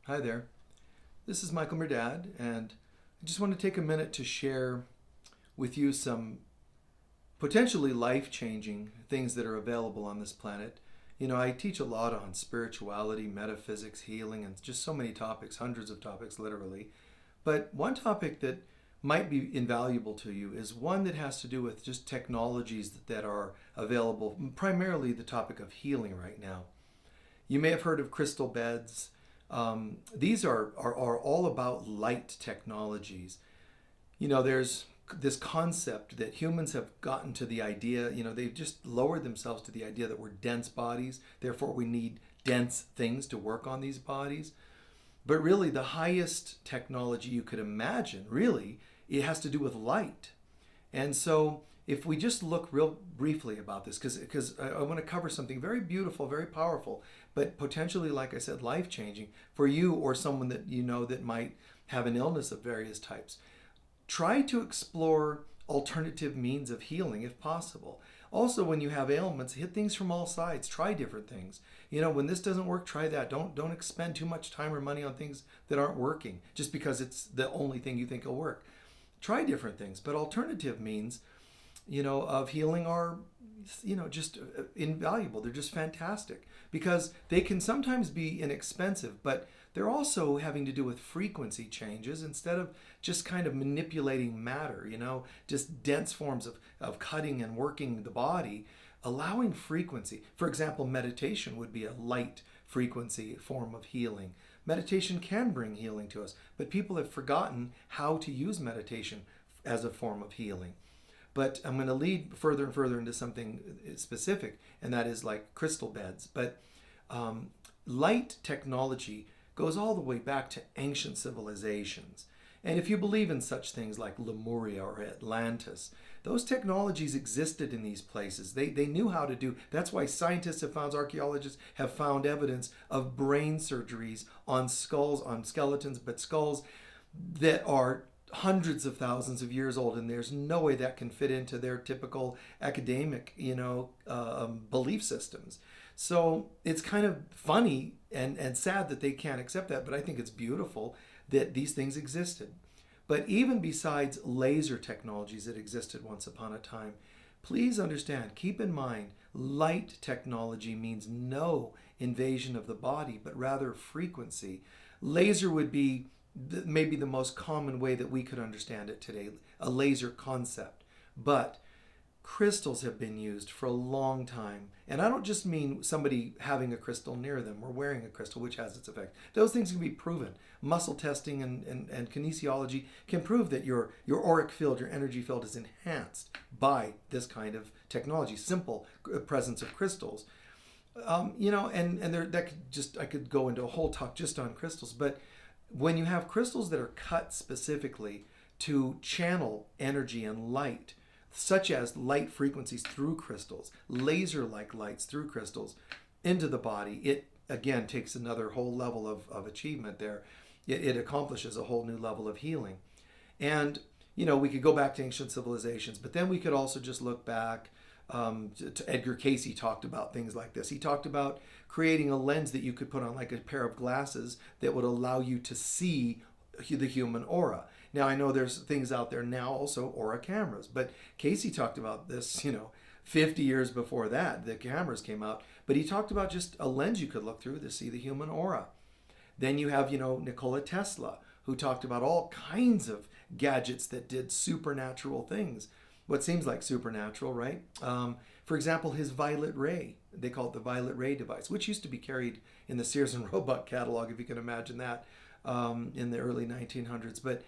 Hi there. This is Michael Mirdad, and I just want to take a minute to share with you some potentially life changing things that are available on this planet. I teach a lot on spirituality, metaphysics, healing, and just so many topics, hundreds of topics, literally. But one topic that might be invaluable to you is one that has to do with just technologies that are available, primarily the topic of healing right now. You may have heard of crystal beds. These are all about light technologies. There's this concept that humans have gotten to the idea, they've just lowered themselves to the idea that we're dense bodies, therefore we need dense things to work on these bodies. But really, the highest technology you could imagine, really, it has to do with light. And so, if we just look real briefly about this, because I want to cover something very beautiful, very powerful, but potentially, like I said, life changing for you or someone that you know that might have an illness of various types. Try to explore alternative means of healing if possible. Also, when you have ailments, hit things from all sides. Try different things. When this doesn't work, try that. Don't expend too much time or money on things that aren't working just because it's the only thing you think will work. Try different things, but alternative means of healing are, just invaluable. They're just fantastic because they can sometimes be inexpensive, but they're also having to do with frequency changes instead of just kind of manipulating matter, just dense forms of cutting and working the body, allowing frequency. For example, meditation would be a light frequency form of healing. Meditation can bring healing to us, but people have forgotten how to use meditation as a form of healing. But I'm going to lead further and further into something specific, and that is like crystal beds. But light technology goes all the way back to ancient civilizations. And if you believe in such things like Lemuria or Atlantis, those technologies existed in these places. They knew how to do. That's why scientists have found, archaeologists have found evidence of brain surgeries on skulls, on skeletons, but skulls that are hundreds of thousands of years old, and there's no way that can fit into their typical academic, belief systems. So it's kind of funny and sad that they can't accept that, but I think it's beautiful that these things existed. But even besides laser technologies that existed once upon a time, please understand, keep in mind, light technology means no invasion of the body, but rather frequency. Laser would be maybe the most common way that we could understand it today, a laser concept. But crystals have been used for a long time. And I don't just mean somebody having a crystal near them or wearing a crystal, which has its effect. Those things can be proven. Muscle testing and kinesiology can prove that your auric field, your energy field is enhanced by this kind of technology, simple presence of crystals. And there, that could just, I could go into a whole talk just on crystals, but when you have crystals that are cut specifically to channel energy and light, such as light frequencies through crystals, laser-like lights through crystals into the body, it again takes another whole level of achievement there. It accomplishes a whole new level of healing. And, we could go back to ancient civilizations, but then we could also just look back to Edgar Cayce talked about things like this. He talked about creating a lens that you could put on like a pair of glasses that would allow you to see the human aura. Now, I know there's things out there now, also aura cameras, but Cayce talked about this, 50 years before that, the cameras came out, but he talked about just a lens you could look through to see the human aura. Then you have, Nikola Tesla, who talked about all kinds of gadgets that did supernatural things. What seems like supernatural, right? For example, his violet ray, they call it the violet ray device, which used to be carried in the Sears and Roebuck catalog, if you can imagine that, in the early 1900s. But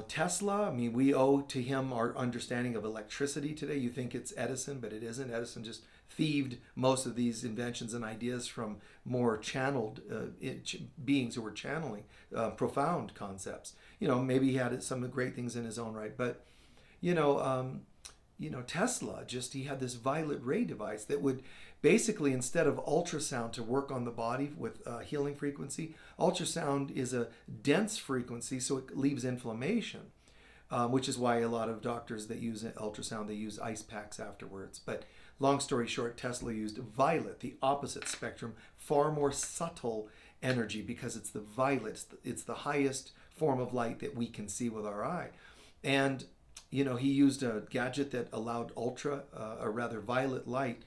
Tesla, I mean, we owe to him our understanding of electricity today. You think it's Edison, but it isn't. Edison just thieved most of these inventions and ideas from more channeled beings who were channeling profound concepts. Maybe he had some great things in his own right, but Tesla he had this violet ray device that would basically, instead of ultrasound to work on the body with healing frequency, ultrasound is a dense frequency, so it leaves inflammation, which is why a lot of doctors that use ultrasound, they use ice packs afterwards. But long story short, Tesla used violet, the opposite spectrum, far more subtle energy, because it's the violet, it's the highest form of light that we can see with our eye. And he used a gadget that allowed violet light,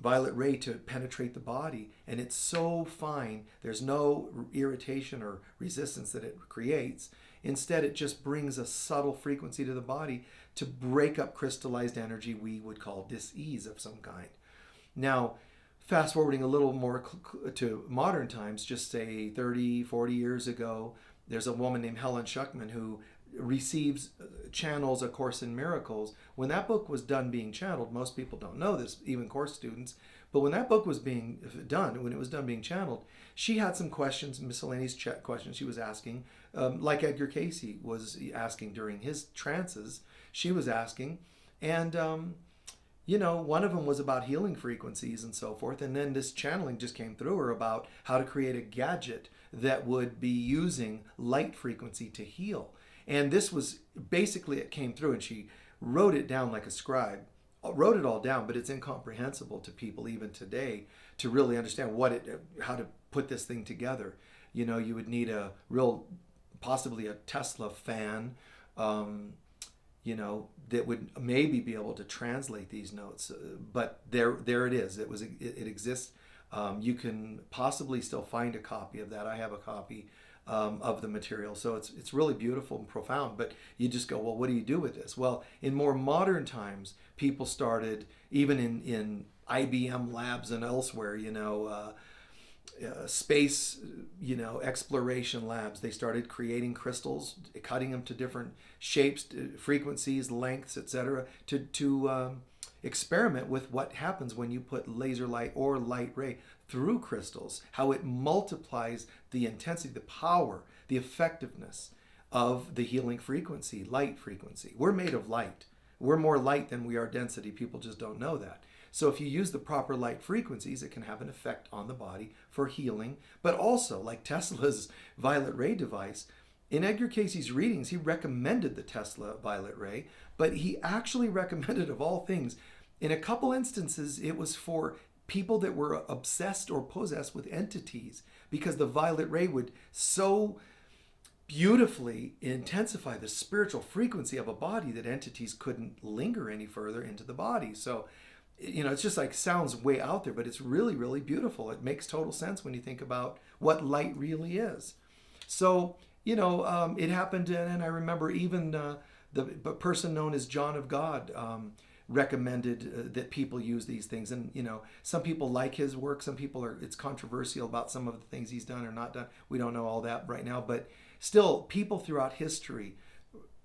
violet ray to penetrate the body, and it's so fine, there's no irritation or resistance that it creates. Instead, it just brings a subtle frequency to the body to break up crystallized energy we would call dis-ease of some kind. Now, fast forwarding a little more to modern times, just say 30, 40 years ago, there's a woman named Helen Schuckman who channels A Course in Miracles. When that book was done being channeled, most people don't know this, even course students, but when that book was being done, when it was done being channeled, she had some questions, miscellaneous questions she was asking, like Edgar Cayce was asking during his trances, she was asking, and one of them was about healing frequencies and so forth, and then this channeling just came through her about how to create a gadget that would be using light frequency to heal. And this was basically, it came through and she wrote it down like a scribe, wrote it all down, but it's incomprehensible to people even today to really understand how to put this thing together. You would need possibly a Tesla fan, that would maybe be able to translate these notes. But there it is. It exists. You can possibly still find a copy of that. I have a copy of the material. So it's really beautiful and profound, but you just go, well, what do you do with this? Well, in more modern times, people started, even in IBM labs and elsewhere, space, exploration labs, they started creating crystals, cutting them to different shapes, frequencies, lengths, etc., to experiment with what happens when you put laser light or light ray through crystals, how it multiplies the intensity, the power, the effectiveness of the healing frequency, light frequency. We're made of light. We're more light than we are density. People just don't know that. So if you use the proper light frequencies, it can have an effect on the body for healing, but also, like Tesla's violet ray device, in Edgar Cayce's readings, he recommended the Tesla violet ray, but he actually recommended, of all things, in a couple instances, it was for people that were obsessed or possessed with entities, because the violet ray would so beautifully intensify the spiritual frequency of a body that entities couldn't linger any further into the body. So, it's just like, sounds way out there, but it's really, really beautiful. It makes total sense when you think about what light really is. So, it happened, and I remember even the person known as John of God recommended that people use these things. And, some people like his work. Some people it's controversial about some of the things he's done or not done. We don't know all that right now, but still, people throughout history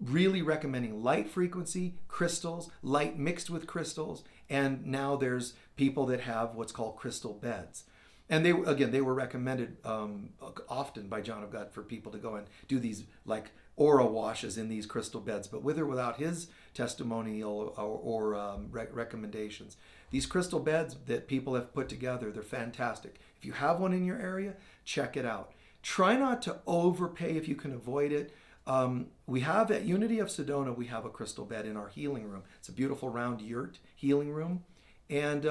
really recommending light frequency, crystals, light mixed with crystals, and now there's people that have what's called crystal beds. And they were recommended often by John of God for people to go and do these like aura washes in these crystal beds, but with or without his testimonial or recommendations. These crystal beds that people have put together, they're fantastic. If you have one in your area, check it out. Try not to overpay if you can avoid it. We have at Unity of Sedona, we have a crystal bed in our healing room. It's a beautiful round yurt healing room. And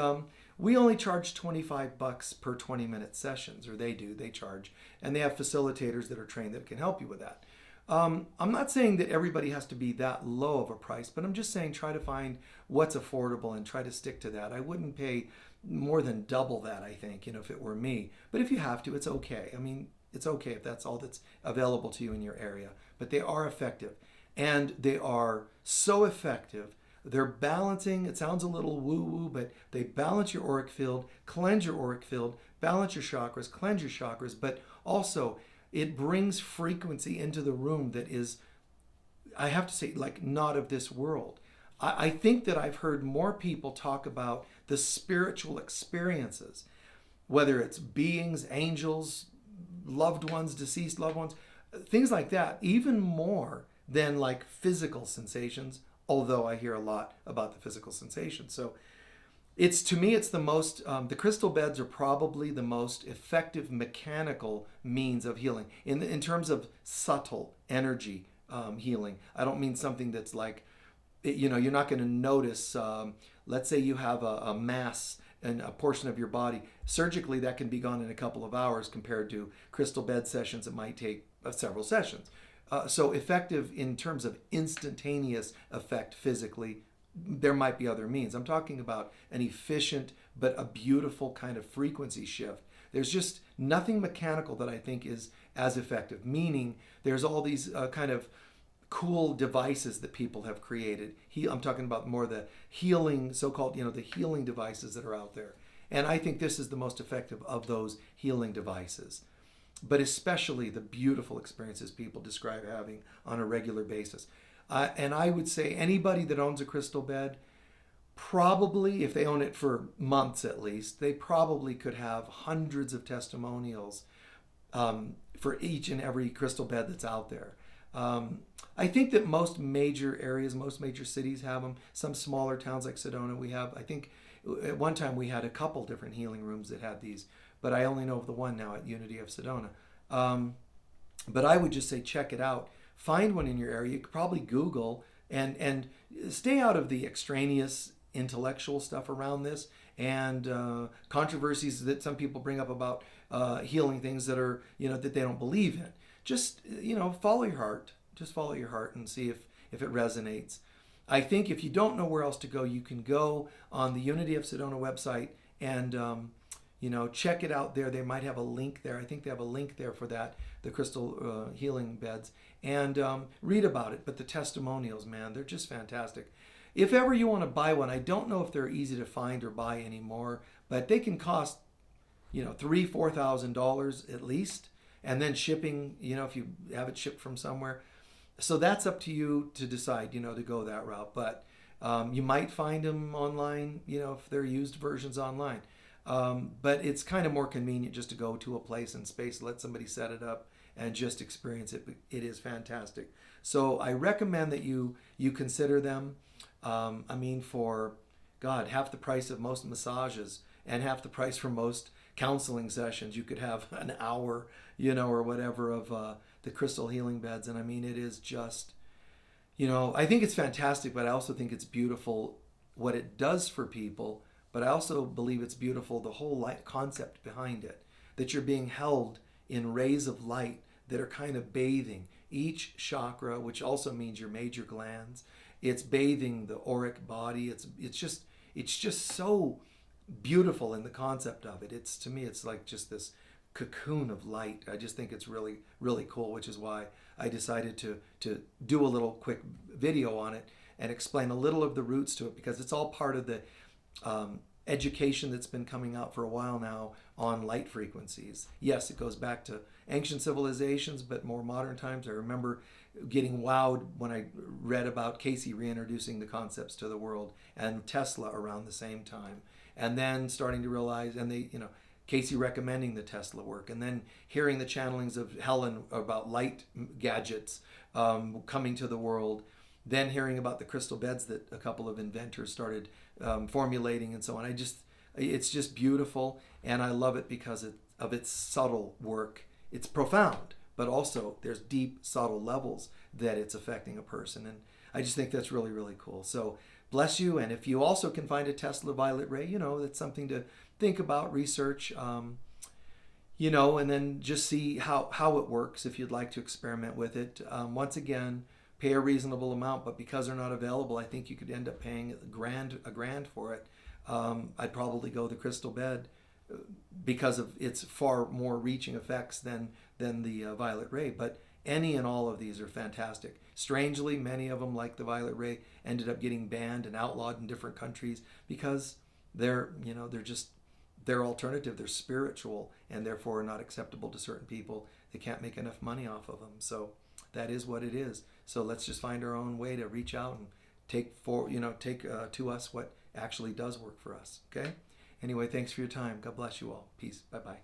we only charge $25 per 20-minute sessions, or they charge. And they have facilitators that are trained that can help you with that. I'm not saying that everybody has to be that low of a price, but I'm just saying try to find what's affordable and try to stick to that. I wouldn't pay more than double that, I think, if it were me. But if you have to, it's okay. I mean, it's okay if that's all that's available to you in your area. But they are effective. And they are so effective. They're balancing, it sounds a little woo-woo, but they balance your auric field, cleanse your auric field, balance your chakras, cleanse your chakras, but also it brings frequency into the room that is, I have to say, like not of this world. I think that I've heard more people talk about the spiritual experiences, whether it's beings, angels, loved ones, deceased loved ones, things like that, even more than like physical sensations, although I hear a lot about the physical sensations. So to me, it's the most, the crystal beds are probably the most effective mechanical means of healing in terms of subtle energy healing. I don't mean something that's like, you're not going to notice let's say you have a mass in a portion of your body. Surgically, that can be gone in a couple of hours compared to crystal bed sessions that might take several sessions. So effective in terms of instantaneous effect physically, there might be other means. I'm talking about an efficient but a beautiful kind of frequency shift. There's just nothing mechanical that I think is as effective, meaning there's all these kind of cool devices that people have created. I'm talking about more the healing, so-called, the healing devices that are out there. And I think this is the most effective of those healing devices. But especially the beautiful experiences people describe having on a regular basis. And I would say anybody that owns a crystal bed, probably, if they own it for months at least, they probably could have hundreds of testimonials for each and every crystal bed that's out there. I think that most major areas, most major cities have them. Some smaller towns like Sedona, we have. I think at one time we had a couple different healing rooms that had these, but I only know of the one now at Unity of Sedona. But I would just say check it out. Find one in your area. You could probably Google and stay out of the extraneous intellectual stuff around this and controversies that some people bring up about healing things that are, that they don't believe in. Just, follow your heart. Just follow your heart and see if it resonates. I think if you don't know where else to go, you can go on the Unity of Sedona website and, check it out there. They might have a link there. I think they have a link there for that, the crystal healing beds, and read about it. But the testimonials, man, they're just fantastic. If ever you want to buy one, I don't know if they're easy to find or buy anymore, but they can cost, $3,000-$4,000 at least. And then shipping, if you have it shipped from somewhere. So that's up to you to decide, to go that route. But you might find them online, if they're used versions online. But it's kind of more convenient just to go to a place in space, let somebody set it up and just experience it. It is fantastic. So I recommend that you consider them. For half the price of most massages and half the price for most counseling sessions, you could have an hour, or whatever of the crystal healing beds. And it is just, I think it's fantastic, but I also think it's beautiful what it does for people. But I also believe it's beautiful, the whole light concept behind it, that you're being held in rays of light that are kind of bathing each chakra, which also means your major glands. It's bathing the auric body. It's just so beautiful in the concept of it. To me, it's like just this cocoon of light. I just think it's really, really cool, which is why I decided to do a little quick video on it and explain a little of the roots to it, because it's all part of the education that's been coming out for a while now on light frequencies. Yes, it goes back to ancient civilizations, but more modern times. I remember getting wowed when I read about Casey reintroducing the concepts to the world, and Tesla around the same time. And then starting to realize, and Casey recommending the Tesla work, and then hearing the channelings of Helen about light gadgets coming to the world, then hearing about the crystal beds that a couple of inventors started formulating and so on. It's just beautiful, and I love it because of its subtle work. It's profound, but also there's deep, subtle levels that it's affecting a person. And I just think that's really, really cool. So bless you. And if you also can find a Tesla violet ray, that's something to think about, research, and then just see how it works if you'd like to experiment with it. Once again, pay a reasonable amount, but because they're not available, I think you could end up paying a grand for it. I'd probably go the crystal bed because of its far more reaching effects than the violet ray. But any and all of these are fantastic. Strangely, many of them, like the violet ray, ended up getting banned and outlawed in different countries because they're alternative, they're spiritual, and therefore are not acceptable to certain people. They can't make enough money off of them. So that is what it is. So let's just find our own way to reach out and take to us what actually does work for us. Okay? Anyway, thanks for your time. God bless you all. Peace. Bye-bye.